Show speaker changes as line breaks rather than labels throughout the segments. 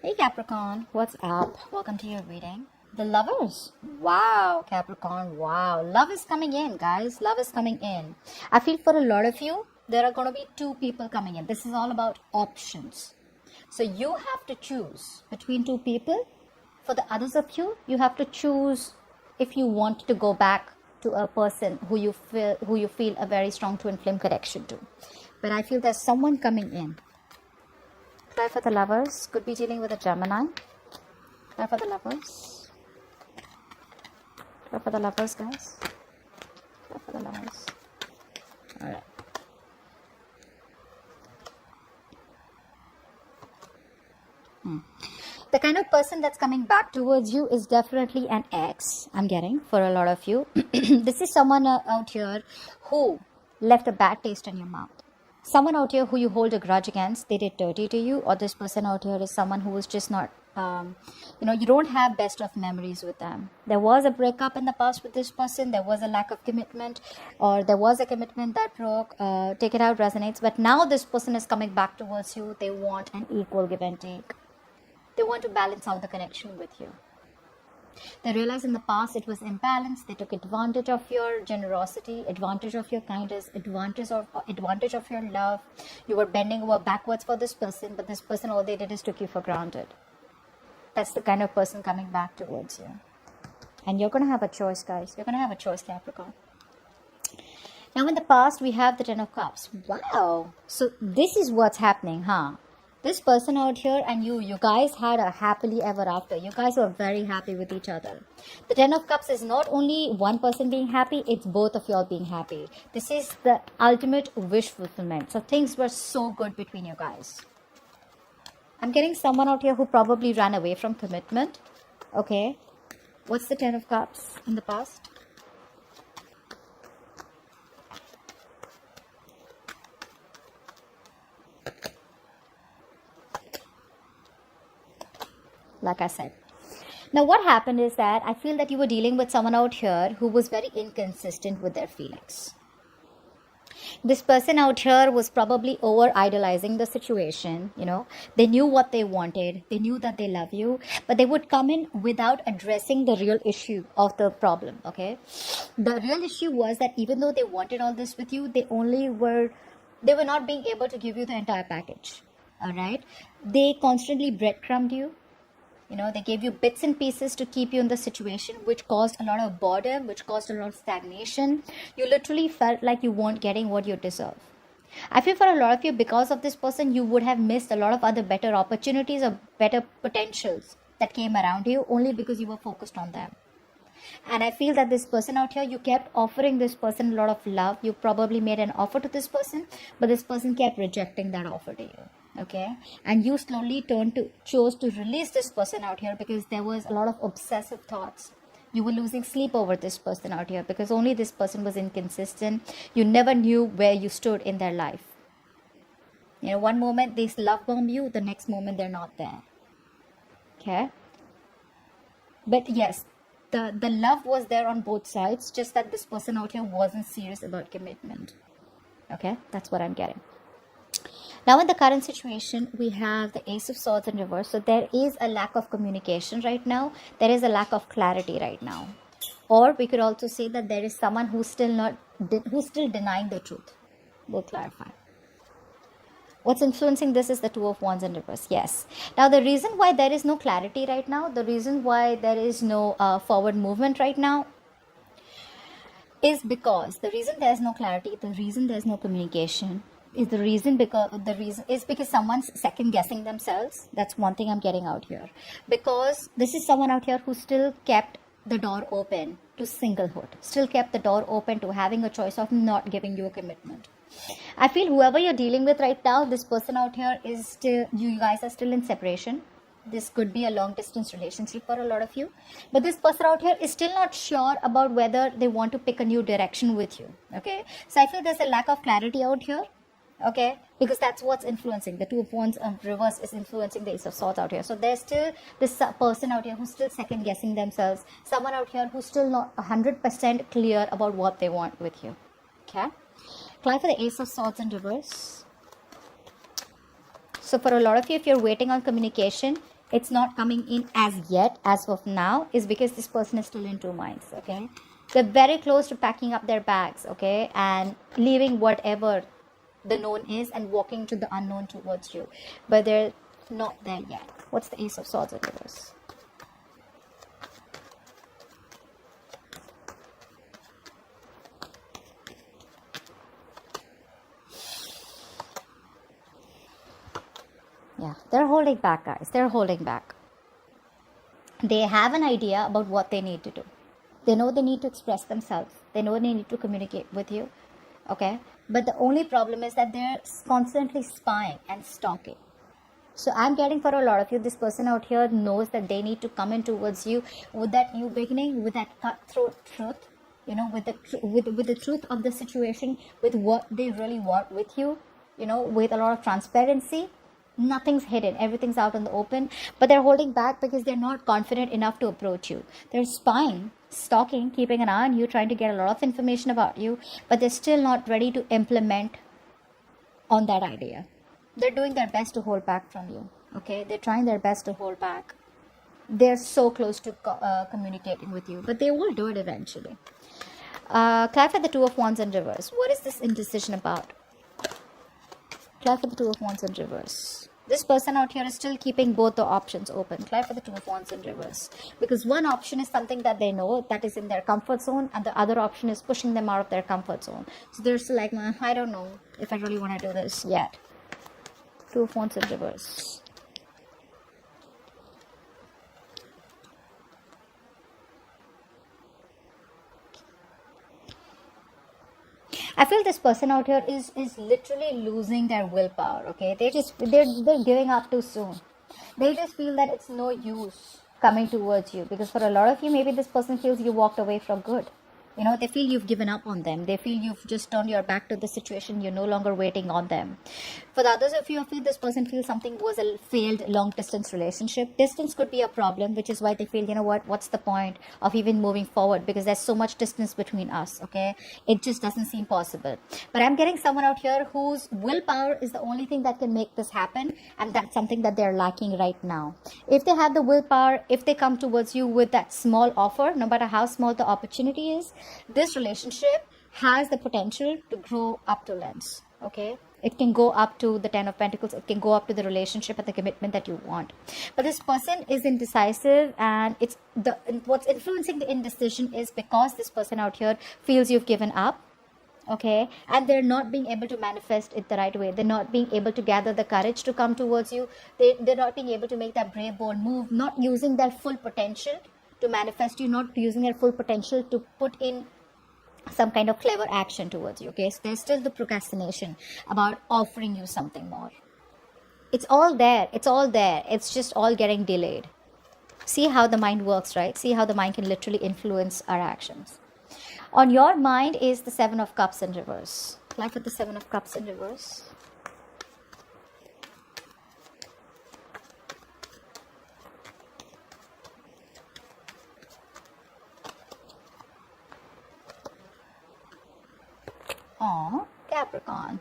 Hey Capricorn, what's up? Welcome to your reading. The Lovers. Wow, Capricorn, wow. Love is coming in, guys. Love is coming in. I feel for a lot of you, there are going to be two people coming in. This is all about options. So you have to choose between two people. For the others of you, you have to choose if you want to go back to a person who you feel a very strong twin flame connection to. But I feel there's someone coming in. Try for the Lovers. Could be dealing with a Gemini. Try for the Lovers. Try for the Lovers, guys. Try for the Lovers. Alright. The kind of person that's coming back towards you is definitely an ex, I'm getting, for a lot of you. This is someone out here who left a bad taste in your mouth. Someone out here who you hold a grudge against, they did dirty to you, or this person out here is someone who was just not, you don't have best of memories with them. There was a breakup in the past with this person, there was a lack of commitment, or there was a commitment that broke, take it out, resonates, but now this person is coming back towards you. They want an equal give and take. They want to balance out the connection with you. They realized in the past it was imbalanced. They took advantage of your generosity, advantage of your kindness, advantage of your love. You were bending over backwards for this person, but this person, all they did is took you for granted. That's the kind of person coming back towards you. And you're going to have a choice, guys. You're going to have a choice, Capricorn. Now, in the past, we have the Ten of Cups. Wow. So this is what's happening, huh? This person out here and you guys had a happily ever after. You guys were very happy with each other. The Ten of Cups is not only one person being happy, it's both of y'all being happy. This is the ultimate wish fulfillment. So things were so good between you guys. I'm getting someone out here who probably ran away from commitment. Okay. What's the Ten of Cups in the past? Like I said. Now what happened is that I feel that you were dealing with someone out here who was very inconsistent with their feelings. This person out here was probably over idolizing the situation. They knew what they wanted. They knew that they love you, but they would come in without addressing the real issue of the problem. Okay. The real issue was that even though they wanted all this with you, they were not being able to give you the entire package. All right. They constantly breadcrumbed you. They gave you bits and pieces to keep you in the situation, which caused a lot of boredom, which caused a lot of stagnation. You literally felt like you weren't getting what you deserve. I feel for a lot of you, because of this person, you would have missed a lot of other better opportunities or better potentials that came around you only because you were focused on them. And I feel that this person out here, you kept offering this person a lot of love. You probably made an offer to this person, but this person kept rejecting that offer to you. Okay, and you slowly chose to release this person out here because there was a lot of obsessive thoughts. You were losing sleep over this person out here because only this person was inconsistent. You never knew where you stood in their life. One moment they love bomb you, the next moment they're not there. Okay, but yes, the love was there on both sides, just that this person out here wasn't serious about commitment. Okay, that's what I'm getting. Now in the current situation, we have the Ace of Swords in reverse. So there is a lack of communication right now. There is a lack of clarity right now. Or we could also say that there is someone who's still denying the truth. We'll clarify. What's influencing this is the Two of Wands in reverse. Yes. Now the reason why there is no clarity right now, the reason why there is no forward movement right now, is because the reason there's no clarity, the reason there's no communication, is because someone's second guessing themselves. That's one thing I'm getting out here, because this is someone out here who still kept the door open to singlehood, still kept the door open to having a choice of not giving you a commitment. I feel whoever you're dealing with right now, this person out here is still, you guys are still in separation. This could be a long distance relationship for a lot of you, but this person out here is still not sure about whether they want to pick a new direction with you. Okay, so I feel there's a lack of clarity out here. Okay, because that's what's influencing. The Two of Wands reverse is influencing the Ace of Swords out here. So there's still this person out here who's still second guessing themselves. Someone out here who's still not 100% clear about what they want with you. Okay, apply for the Ace of Swords in reverse. So for a lot of you, if you're waiting on communication, it's not coming in as yet, as of now, is because this person is still in two minds. Okay, they're very close to packing up their bags, okay, and leaving whatever the known is and walking to the unknown towards you, but they're not there yet. What's the Ace of Swords in reverse? Yeah, they're holding back, guys. They're holding back. They have an idea about what they need to do. They know they need to express themselves. They know they need to communicate with you. Okay? But the only problem is that they're constantly spying and stalking. So I'm getting, for a lot of you, this person out here knows that they need to come in towards you with that new beginning, with that cutthroat truth, with the truth of the situation, with what they really want with you, with a lot of transparency. Nothing's hidden, everything's out in the open, but they're holding back because they're not confident enough to approach you. They're spying, stalking, keeping an eye on you, trying to get a lot of information about you, but they're still not ready to implement on that idea. They're doing their best to hold back from you. Okay, they're trying their best to hold back. They're so close to communicating with you, but they will do it eventually. Clarify the Two of Wands in reverse. What is this indecision about? Clarify the Two of Wands in reverse. This person out here is still keeping both the options open. Clarify the Two of Wands in reverse. Because one option is something that they know, that is in their comfort zone, and the other option is pushing them out of their comfort zone. So they're still like, I don't know if I really want to do this yet. Two of Wands in reverse. I feel this person out here is literally losing their willpower. Okay, they're giving up too soon. They just feel that it's no use coming towards you, because for a lot of you, maybe this person feels you walked away for good. They feel you've given up on them. They feel you've just turned your back to the situation. You're no longer waiting on them. For the others of you, I feel this person feels something was a failed long distance relationship. Distance could be a problem, which is why they feel, what's the point of even moving forward, because there's so much distance between us. Okay, it just doesn't seem possible. But I'm getting someone out here whose willpower is the only thing that can make this happen, and that's something that they're lacking right now. If they have the willpower, if they come towards you with that small offer, no matter how small the opportunity is, this relationship has the potential to grow up to lengths. Okay, it can go up to the 10 of Pentacles. It can go up to the relationship and the commitment that you want. But this person is indecisive, and what's influencing the indecision is because this person out here feels you've given up. Okay, and they're not being able to manifest it the right way. They're not being able to gather the courage to come towards you. They're not being able to make that brave, bold move, not using their full potential to manifest you, not using their full potential to put in some kind of clever action towards you. Okay, so there's still the procrastination about offering you something more. It's all there. It's just all getting delayed. See how the mind works, right? See how the mind can literally influence our actions. On your mind is the Seven of Cups in reverse. Like with the Seven of Cups in reverse. Capricorn.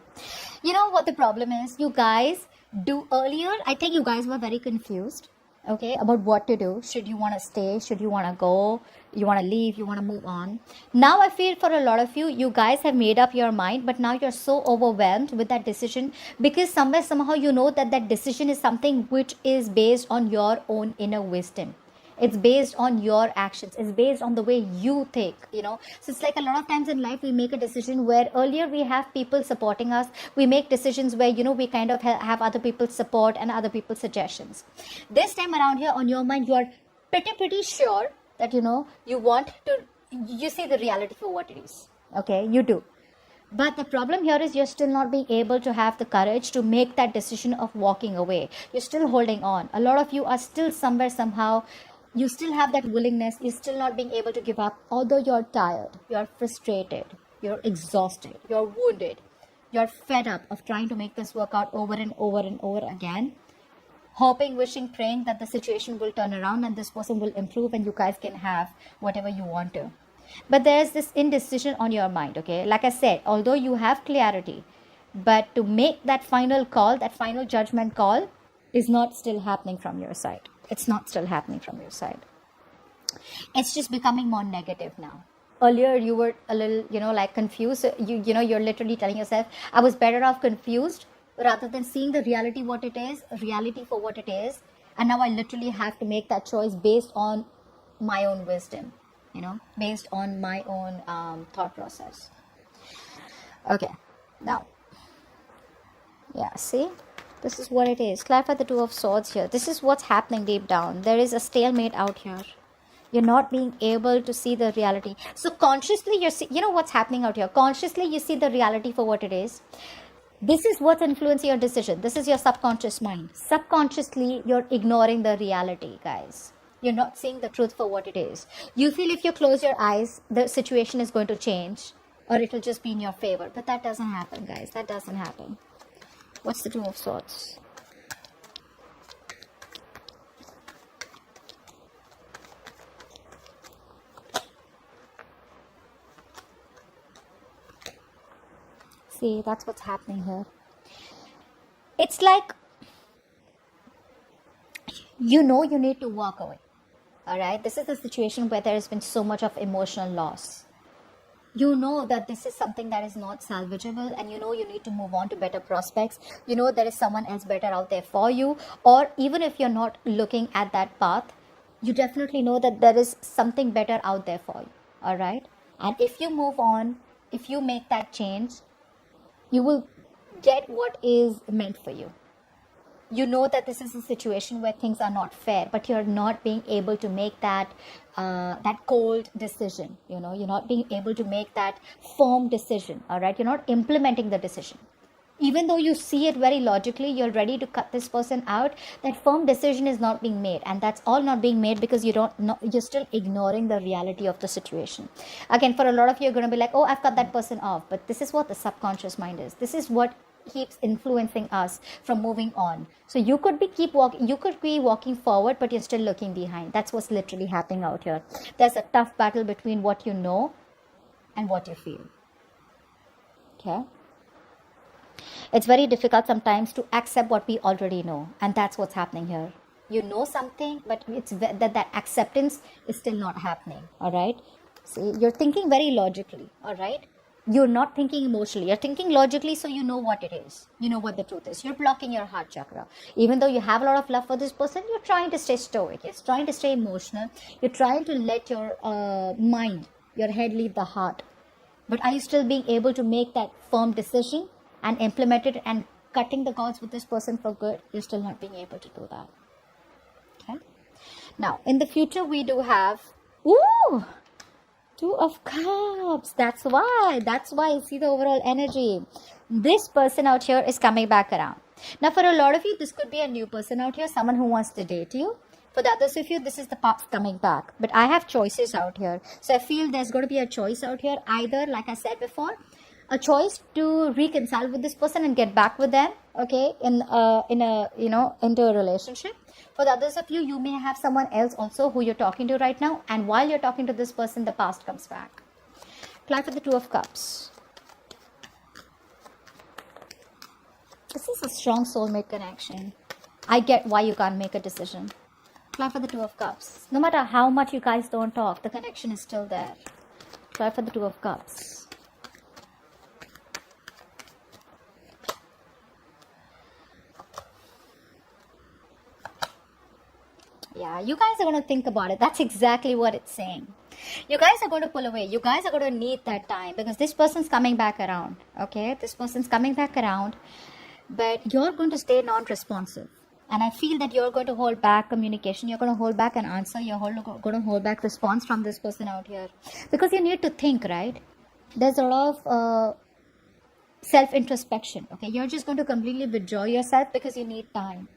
You know what the problem is? You guys do earlier, I think you guys were very confused, okay, about what to do. Should you want to stay? Should you want to go? You want to leave? You want to move on? Now I feel for a lot of you, you guys have made up your mind, but now you're so overwhelmed with that decision because somehow you know that decision is something which is based on your own inner wisdom. It's based on your actions. It's based on the way you think, So it's like a lot of times in life, we make a decision where earlier we have people supporting us. We make decisions where, we kind of have other people's support and other people's suggestions. This time around here on your mind, you are pretty sure that, you see the reality for what it is. Okay, you do. But the problem here is you're still not being able to have the courage to make that decision of walking away. You're still holding on. A lot of you are still somehow, you still have that willingness. You're still not being able to give up. Although you're tired, you're frustrated, you're exhausted, you're wounded, you're fed up of trying to make this work out over and over and over again. Hoping, wishing, praying that the situation will turn around and this person will improve and you guys can have whatever you want to. But there's this indecision on your mind, okay? Like I said, although you have clarity, but to make that final call, that final judgment call is not still happening from your side. It's not still happening from your side. It's just becoming more negative now. Earlier you were a little, like confused. You're literally telling yourself, I was better off confused rather than seeing the reality reality for what it is. And now I literally have to make that choice based on my own wisdom, based on my own thought process. Okay, now, yeah, see, this is what it is. Clarify the Two of Swords here. This is what's happening deep down. There is a stalemate out here. You're not being able to see the reality. So consciously, what's happening out here. Consciously, you see the reality for what it is. This is what's influencing your decision. This is your subconscious mind. Subconsciously, you're ignoring the reality, guys. You're not seeing the truth for what it is. You feel if you close your eyes, the situation is going to change, or it'll just be in your favor. But that doesn't happen, guys. That doesn't happen. What's the Two of Swords? See, that's what's happening here. It's like, you need to walk away. All right? This is a situation where there has been so much of emotional loss. You know that this is something that is not salvageable, and you need to move on to better prospects. There is someone else better out there for you. Or even if you're not looking at that path, you definitely know that there is something better out there for you. All right? And if you move on, if you make that change, you will get what is meant for you. You know that this is a situation where things are not fair, but you're not being able to make that cold decision. You're not being able to make that firm decision. All right, you're not implementing the decision. Even though you see it very logically, you're ready to cut this person out. That firm decision is not being made, and that's all not being made because you're still ignoring the reality of the situation. Again, for a lot of you, you're going to be like, oh, I've cut that person off. But this is what the subconscious mind is. This is what keeps influencing us from moving on. So you could be walking forward, but you're still looking behind. That's what's literally happening out here. There's a tough battle between what you know and what you feel. Okay. It's very difficult sometimes to accept what we already know, and that's what's happening here. You know something, but it's that acceptance is still not happening. All right. See, you're thinking very logically. All right. You're not thinking emotionally. You're thinking logically, so you know what it is. You know what the truth is. You're blocking your heart chakra. Even though you have a lot of love for this person, you're trying to stay stoic. You're trying to stay emotional. You're trying to let your mind, your head leave the heart. But are you still being able to make that firm decision and implement it and cutting the cords with this person for good? You're still not being able to do that. Okay. Now, in the future, we do have... Ooh! Two of Cups. That's why I see the overall energy. This person out here is coming back around. Now, for a lot of you, this could be a new person out here, someone who wants to date you. For the others of you, this is the past coming back. But I have choices out here. So I feel there's going to be a choice out here. Either, like I said before, a choice to reconcile with this person and get back with them, okay, into a relationship. For the others of you, you may have someone else also who you're talking to right now, and while you're talking to this person, the past comes back. Clarify the Two of Cups. This is a strong soulmate connection. I get why you can't make a decision. Clarify the Two of Cups. No matter how much you guys don't talk, the connection is still there. Clarify the Two of Cups. Yeah, you guys are going to think about it. That's exactly what it's saying. You guys are going to pull away. You guys are going to need that time because this person's coming back around. Okay, this person's coming back around, but you're going to stay non-responsive. And I feel that you're going to hold back communication. You're going to hold back an answer. You're going to hold back response from this person out here because you need to think, right? There's a lot of self-introspection. Okay, you're just going to completely withdraw yourself because you need time.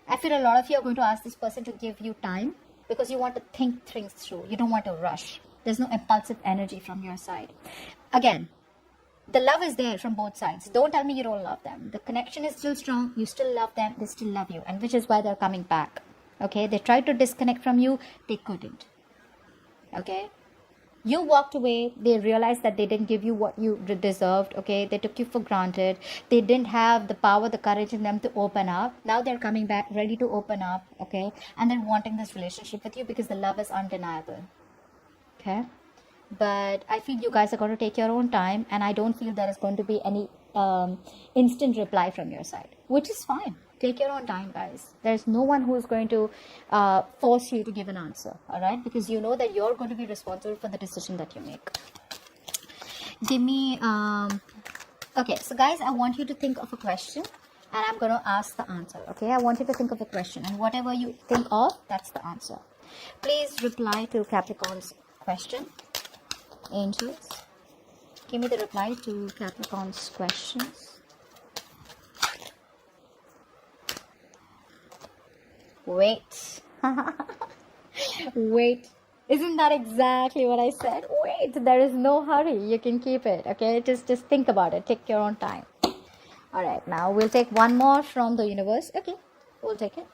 I feel a lot of you are going to ask this person to give you time because you want to think things through. You don't want to rush. There's no impulsive energy from your side. Again, the love is there from both sides. Don't tell me you don't love them. The connection is still strong. You still love them. They still love you. And which is why they're coming back. Okay? They tried to disconnect from you. They couldn't. Okay? You walked away. They realized that they didn't give you what you deserved. Okay, they took you for granted. They didn't have the power, the courage in them to open up. Now they're coming back ready to open up. Okay, and they're wanting this relationship with you because the love is undeniable. Okay, but I feel you guys are going to take your own time, and I don't feel there is going to be any instant reply from your side, which is fine. Take your own time, guys. There's no one who is going to force you to give an answer, all right? Because you know that you're going to be responsible for the decision that you make. Give me, okay, so guys, I want you to think of a question, and I'm going to ask the answer, okay? I want you to think of a question, and whatever you think of, that's the answer. Please reply to Capricorn's question. Angels, give me the reply to Capricorn's questions. Wait. Wait. Isn't that exactly what I said? Wait, there is no hurry. You can keep it, okay? Just think about it. Take your own time. All right, now we'll take one more from the universe. Okay, we'll take it.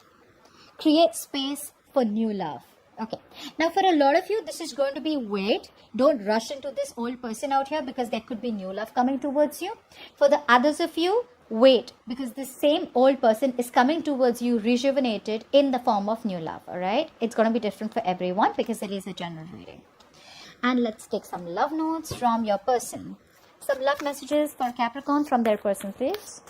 Create space for new love. Okay, now for a lot of you, this is going to be wait. Don't rush into this old person out here because there could be new love coming towards you. For the others of you, wait, because this same old person is coming towards you rejuvenated in the form of new love. All right, it's going to be different for everyone because it is a general reading. And let's take some love notes from your person. Some love messages for Capricorn from their person, please.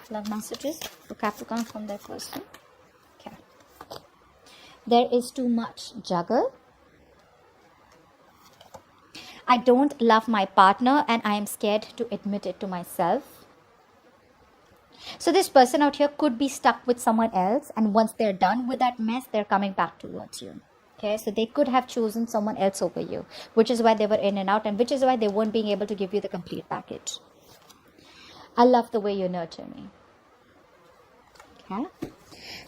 Love messages for Capricorn from their person. Okay. There is too much juggle. I don't love my partner and I am scared to admit it to myself. So this person out here could be stuck with someone else, and once they're done with that mess, they're coming back towards you. Okay, so they could have chosen someone else over you, which is why they were in and out, and which is why they weren't being able to give you the complete package. I love the way you nurture me. Okay,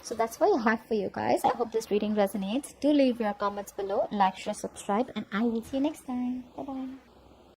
so that's what I have for you guys. I hope this reading resonates. Do leave your comments below, like, share, subscribe, and I will see you next time. Bye bye.